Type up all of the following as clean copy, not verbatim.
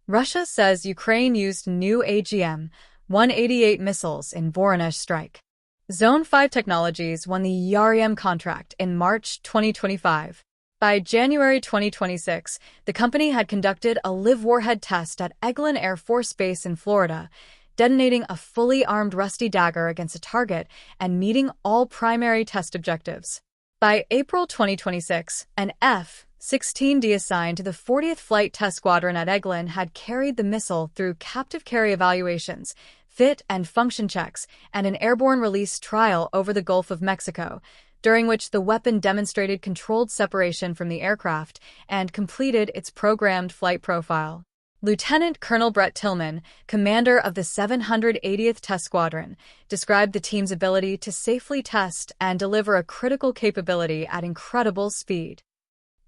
Russia says Ukraine used new AGM-188 missiles in Voronezh strike. Zone 5 Technologies won the EREM contract in March 2025. By January 2026, the company had conducted a live warhead test at Eglin Air Force Base in Florida, detonating a fully armed Rusty Dagger against a target and meeting all primary test objectives. By April 2026, an F-16D assigned to the 40th Flight Test Squadron at Eglin had carried the missile through captive carry evaluations, fit and function checks, and an airborne release trial over the Gulf of Mexico, during which the weapon demonstrated controlled separation from the aircraft and completed its programmed flight profile. Lieutenant Colonel Brett Tillman, commander of the 780th Test Squadron, described the team's ability to safely test and deliver a critical capability at incredible speed.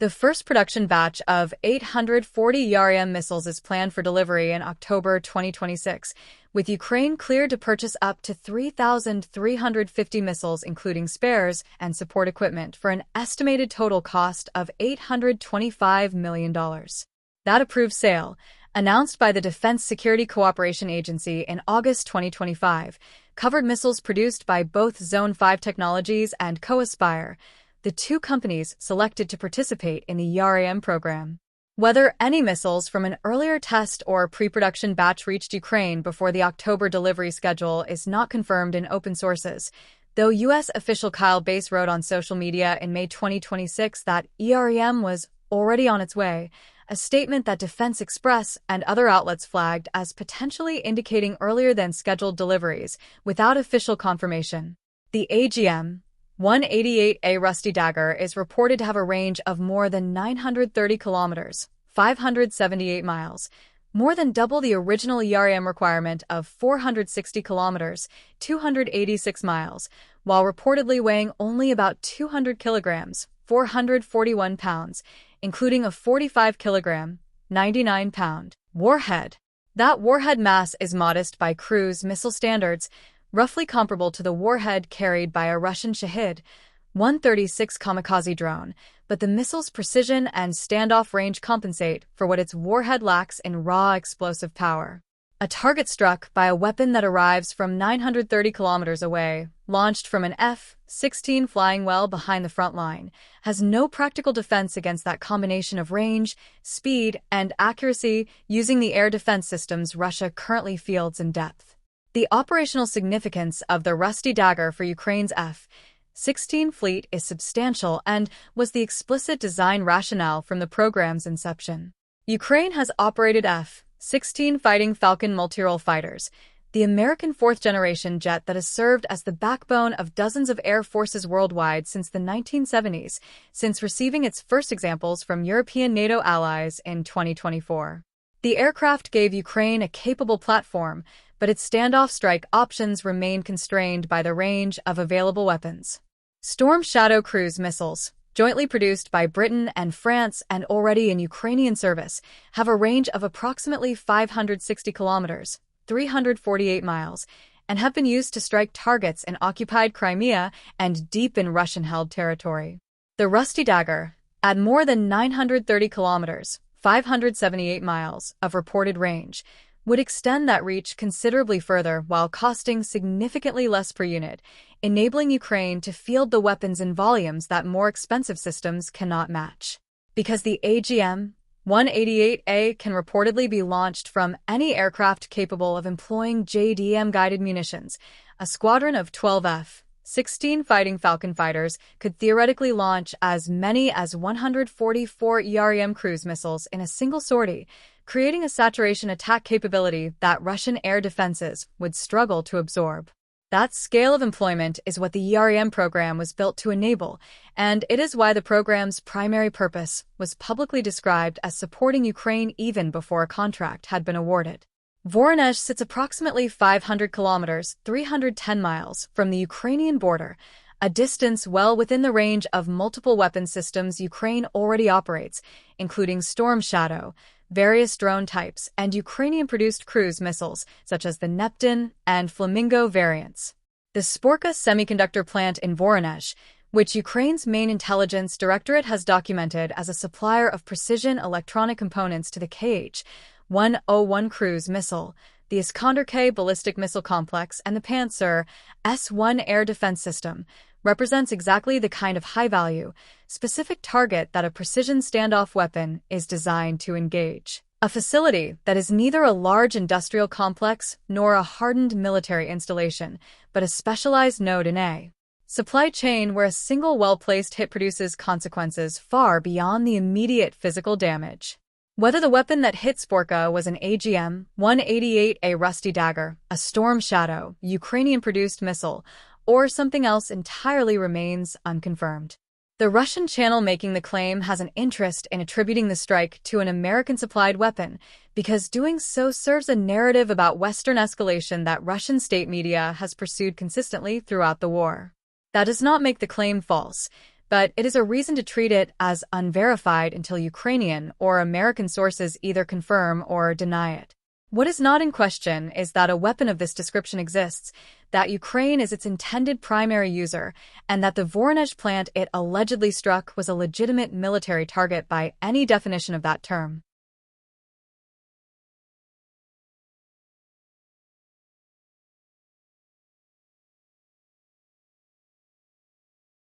The first production batch of 840 EREM missiles is planned for delivery in October 2026, with Ukraine cleared to purchase up to 3,350 missiles including spares and support equipment for an estimated total cost of $825 million. That approved sale, announced by the Defense Security Cooperation Agency in August 2025, covered missiles produced by both Zone 5 Technologies and Co-Aspire, the two companies selected to participate in the EREM program. Whether any missiles from an earlier test or pre-production batch reached Ukraine before the October delivery schedule is not confirmed in open sources, though U.S. official Kyle Bass wrote on social media in May 2026 that EREM was already on its way, a statement that Defense Express and other outlets flagged as potentially indicating earlier than scheduled deliveries, without official confirmation. The AGM-188A Rusty Dagger is reported to have a range of more than 930 kilometers, 578 miles, more than double the original EREM requirement of 460 kilometers, 286 miles, while reportedly weighing only about 200 kilograms, 441 pounds, including a 45-kilogram, 99-pound warhead. That warhead mass is modest by cruise missile standards, roughly comparable to the warhead carried by a Russian Shahed-136 kamikaze drone, but the missile's precision and standoff range compensate for what its warhead lacks in raw explosive power. A target struck by a weapon that arrives from 930 kilometers away, launched from an F-16 flying well behind the front line, has no practical defense against that combination of range, speed, and accuracy using the air defense systems Russia currently fields in depth. The operational significance of the Rusty Dagger for Ukraine's F-16 fleet is substantial and was the explicit design rationale from the program's inception. Ukraine has operated F-16 Fighting Falcon multirole fighters, the American fourth-generation jet that has served as the backbone of dozens of air forces worldwide since the 1970s, since receiving its first examples from European NATO allies in 2024. The aircraft gave Ukraine a capable platform, but its standoff strike options remain constrained by the range of available weapons. Storm Shadow cruise missiles, jointly produced by Britain and France and already in Ukrainian service, have a range of approximately 560 kilometers, 348 miles, and have been used to strike targets in occupied Crimea and deep in Russian-held territory. The Rusty Dagger, at more than 930 kilometers, 578 miles, of reported range, would extend that reach considerably further while costing significantly less per unit, enabling Ukraine to field the weapons in volumes that more expensive systems cannot match. Because the AGM-188A can reportedly be launched from any aircraft capable of employing JDAM-guided munitions, a squadron of 12 F-16 Fighting Falcon fighters could theoretically launch as many as 144 EREM cruise missiles in a single sortie, creating a saturation attack capability that Russian air defenses would struggle to absorb. That scale of employment is what the EREM program was built to enable, and it is why the program's primary purpose was publicly described as supporting Ukraine even before a contract had been awarded. Voronezh sits approximately 500 kilometers, 310 miles, from the Ukrainian border, a distance well within the range of multiple weapon systems Ukraine already operates, including Storm Shadow, various drone types, and Ukrainian-produced cruise missiles, such as the Neptune and Flamingo variants. The Sporka semiconductor plant in Voronezh, which Ukraine's main intelligence directorate has documented as a supplier of precision electronic components to the KH, AGM-101 cruise missile, the Iskander-K ballistic missile complex, and the Pantsir S-1 air defense system represents exactly the kind of high-value, specific target that a precision standoff weapon is designed to engage. A facility that is neither a large industrial complex nor a hardened military installation, but a specialized node in a supply chain where a single well-placed hit produces consequences far beyond the immediate physical damage. Whether the weapon that hit Sporka was an AGM-188, a rusty dagger, a Storm Shadow, Ukrainian-produced missile, or something else entirely remains unconfirmed. The Russian channel making the claim has an interest in attributing the strike to an American-supplied weapon because doing so serves a narrative about Western escalation that Russian state media has pursued consistently throughout the war. That does not make the claim false, but it is a reason to treat it as unverified until Ukrainian or American sources either confirm or deny it. What is not in question is that a weapon of this description exists, that Ukraine is its intended primary user, and that the Voronezh plant it allegedly struck was a legitimate military target by any definition of that term.